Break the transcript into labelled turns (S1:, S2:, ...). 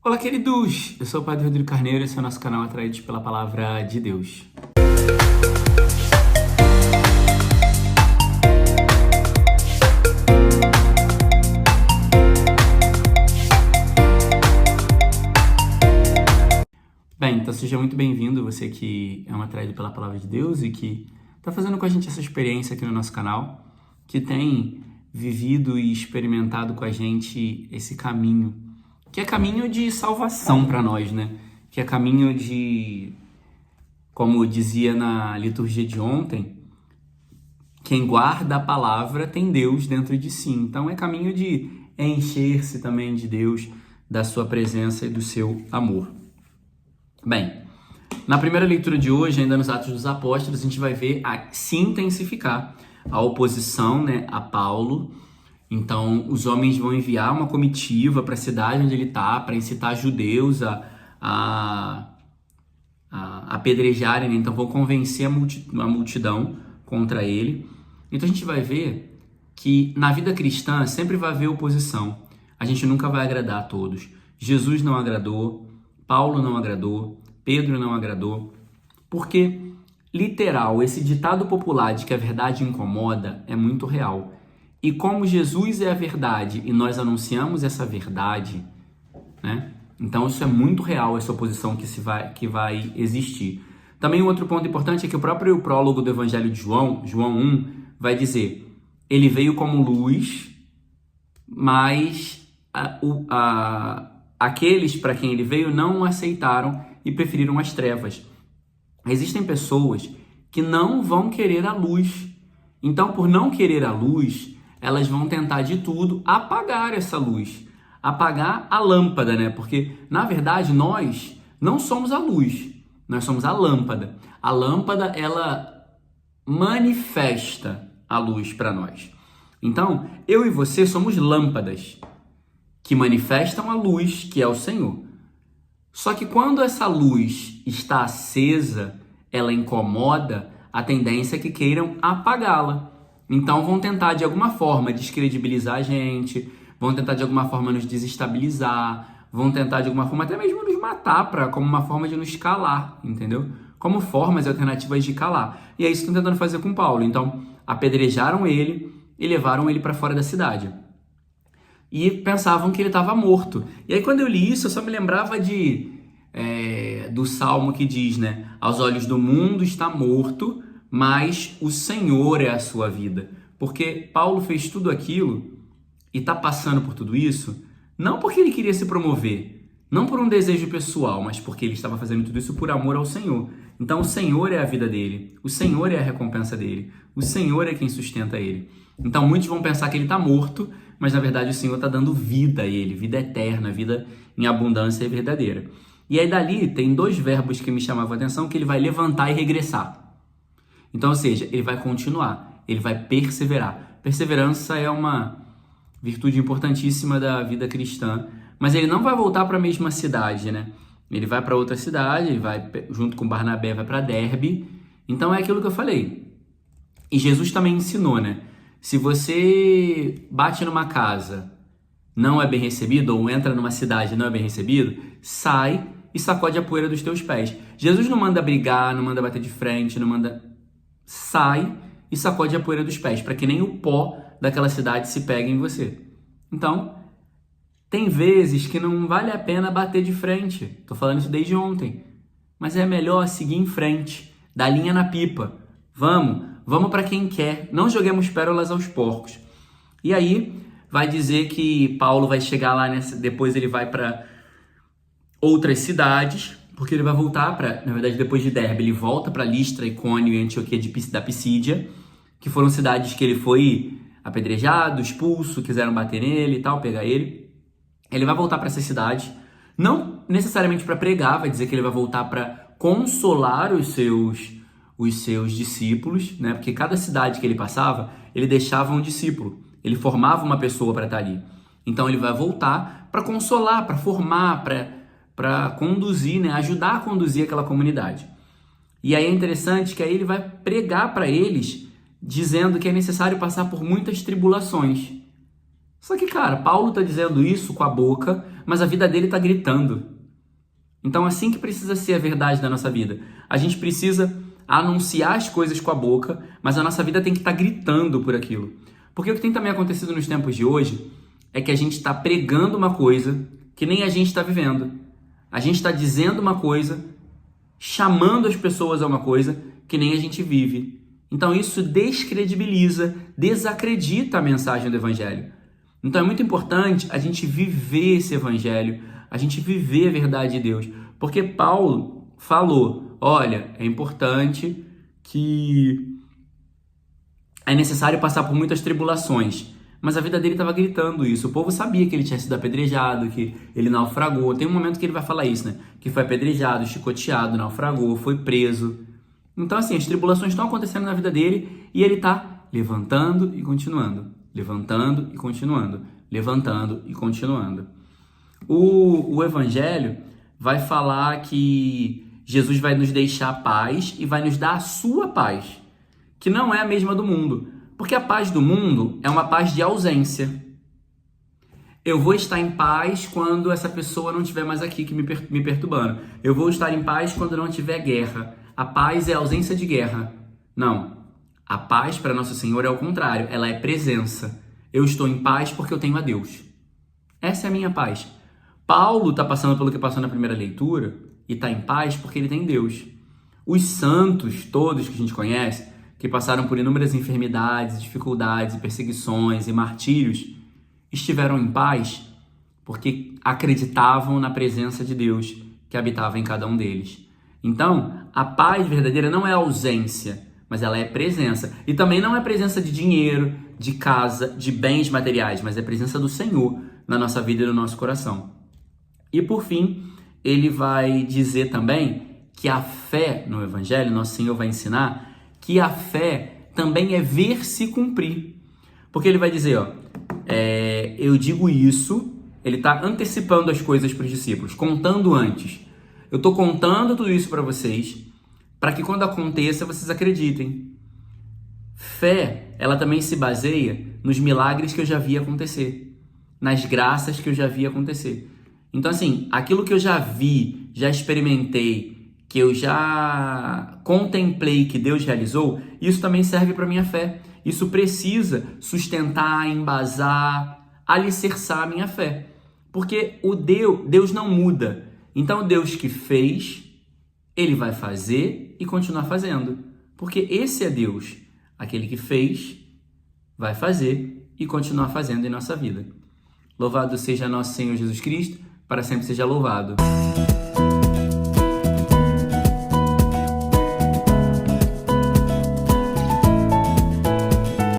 S1: Olá, queridos! Eu sou o Padre Rodrigo Carneiro e esse é o nosso canal Atraídos pela Palavra de Deus. Bem, então seja muito bem-vindo, você que é um atraído pela Palavra de Deus e que está fazendo com a gente essa experiência aqui no nosso canal, que tem vivido e experimentado com a gente esse caminho, que é caminho de salvação para nós, né? Que é caminho de, como dizia na liturgia de ontem, quem guarda a palavra tem Deus dentro de si. Então é caminho de encher-se também de Deus, da sua presença e do seu amor. Bem, na primeira leitura de hoje, ainda nos Atos dos Apóstolos, a gente vai ver se intensificar a oposição, né, a Paulo. Então, os homens vão enviar uma comitiva para a cidade onde ele está, para incitar judeus a apedrejarem, né? Então vão convencer a multidão contra ele. Então a gente vai ver que na vida cristã sempre vai haver oposição. A gente nunca vai agradar a todos. Jesus não agradou, Paulo não agradou, Pedro não agradou, porque, literal, esse ditado popular de que a verdade incomoda é muito real. E como Jesus é a verdade e nós anunciamos essa verdade, né? Então isso é muito real, essa oposição que vai existir. Também um outro ponto importante é que o próprio prólogo do Evangelho de João 1, vai dizer: ele veio como luz, mas aqueles para quem ele veio não o aceitaram e preferiram as trevas. Existem pessoas que não vão querer a luz. Então, por não querer a luz, elas vão tentar de tudo apagar essa luz, apagar a lâmpada, né? Porque, na verdade, nós não somos a luz, nós somos a lâmpada. A lâmpada, ela manifesta a luz para nós. Então, eu e você somos lâmpadas que manifestam a luz, que é o Senhor. Só que quando essa luz está acesa, ela incomoda, a tendência é que queiram apagá-la. Então vão tentar de alguma forma descredibilizar a gente, vão tentar de alguma forma nos desestabilizar, vão tentar de alguma forma até mesmo nos matar como uma forma de nos calar, entendeu? Como formas alternativas de calar. E é isso que estão tentando fazer com Paulo. Então apedrejaram ele e levaram ele para fora da cidade. E pensavam que ele estava morto. E aí quando eu li isso, eu só me lembrava do Salmo que diz, né? Aos olhos do mundo está morto, mas o Senhor é a sua vida. Porque Paulo fez tudo aquilo e está passando por tudo isso, não porque ele queria se promover, não por um desejo pessoal, mas porque ele estava fazendo tudo isso por amor ao Senhor. Então o Senhor é a vida dele, o Senhor é a recompensa dele, o Senhor é quem sustenta ele. Então muitos vão pensar que ele está morto, mas na verdade o Senhor está dando vida a ele, vida eterna, vida em abundância e verdadeira. E aí dali tem dois verbos que me chamavam a atenção, que ele vai levantar e regressar. Então, ou seja, ele vai continuar, ele vai perseverar. Perseverança é uma virtude importantíssima da vida cristã, mas ele não vai voltar para a mesma cidade, né? Ele vai para outra cidade, ele vai, junto com Barnabé, vai para Derbe. Então é aquilo que eu falei. E Jesus também ensinou, né? Se você bate numa casa, não é bem recebido, ou entra numa cidade e não é bem recebido, sai e sacode a poeira dos teus pés. Jesus não manda brigar, não manda bater de frente, não manda... Sai e sacode a poeira dos pés, para que nem o pó daquela cidade se pegue em você. Então, tem vezes que não vale a pena bater de frente. Tô falando isso desde ontem. Mas é melhor seguir em frente, dar linha na pipa. Vamos para quem quer. Não joguemos pérolas aos porcos. E aí, vai dizer que Paulo vai chegar lá, depois ele vai para outras cidades, porque ele vai voltar na verdade, depois de Derbe, ele volta para Listra, Icônio e Antioquia da Pisídia, que foram cidades que ele foi apedrejado, expulso, quiseram bater nele e tal, pegar ele. Ele vai voltar para essa cidade, não necessariamente para pregar, vai dizer que ele vai voltar para consolar os seus discípulos, né? Porque cada cidade que ele passava, ele deixava um discípulo, ele formava uma pessoa para estar ali. Então ele vai voltar para consolar, para formar, para conduzir, né? Ajudar a conduzir aquela comunidade. E aí é interessante que aí ele vai pregar para eles, dizendo que é necessário passar por muitas tribulações. Só que, cara, Paulo está dizendo isso com a boca, mas a vida dele está gritando. Então, assim que precisa ser a verdade da nossa vida. A gente precisa anunciar as coisas com a boca, mas a nossa vida tem que estar gritando por aquilo. Porque o que tem também acontecido nos tempos de hoje é que a gente está pregando uma coisa que nem a gente está vivendo. A gente está dizendo uma coisa, chamando as pessoas a uma coisa que nem a gente vive. Então isso descredibiliza, desacredita a mensagem do Evangelho. Então é muito importante a gente viver esse Evangelho, a gente viver a verdade de Deus. Porque Paulo falou, olha, é importante que é necessário passar por muitas tribulações. Mas a vida dele estava gritando isso. O povo sabia que ele tinha sido apedrejado, que ele naufragou. Tem um momento que ele vai falar isso, né? Que foi apedrejado, chicoteado, naufragou, foi preso. Então, assim, as tribulações estão acontecendo na vida dele e ele está levantando e continuando. Levantando e continuando. Levantando e continuando. O Evangelho vai falar que Jesus vai nos deixar paz e vai nos dar a sua paz, que não é a mesma do mundo. Porque a paz do mundo é uma paz de ausência. Eu vou estar em paz quando essa pessoa não estiver mais aqui me perturbando. Eu vou estar em paz quando não tiver guerra. A paz é a ausência de guerra. Não. A paz para Nosso Senhor é o contrário. Ela é presença. Eu estou em paz porque eu tenho a Deus. Essa é a minha paz. Paulo está passando pelo que passou na primeira leitura e está em paz porque ele tem Deus. Os santos, todos que a gente conhece, que passaram por inúmeras enfermidades, dificuldades, perseguições e martírios, estiveram em paz porque acreditavam na presença de Deus que habitava em cada um deles. Então, a paz verdadeira não é ausência, mas ela é presença. E também não é presença de dinheiro, de casa, de bens materiais, mas é presença do Senhor na nossa vida e no nosso coração. E por fim, ele vai dizer também que a fé no Evangelho, Nosso Senhor vai ensinar que a fé também é ver se cumprir. Porque ele vai dizer, eu digo isso, ele está antecipando as coisas para os discípulos, contando antes. Eu estou contando tudo isso para vocês, para que quando aconteça, vocês acreditem. Fé, ela também se baseia nos milagres que eu já vi acontecer, nas graças que eu já vi acontecer. Então, assim, aquilo que eu já vi, já experimentei, que eu já contemplei que Deus realizou, isso também serve para a minha fé. Isso precisa sustentar, embasar, alicerçar a minha fé. Porque Deus não muda. Então, o Deus que fez, ele vai fazer e continuar fazendo. Porque esse é Deus. Aquele que fez, vai fazer e continuar fazendo em nossa vida. Louvado seja nosso Senhor Jesus Cristo, para sempre seja louvado.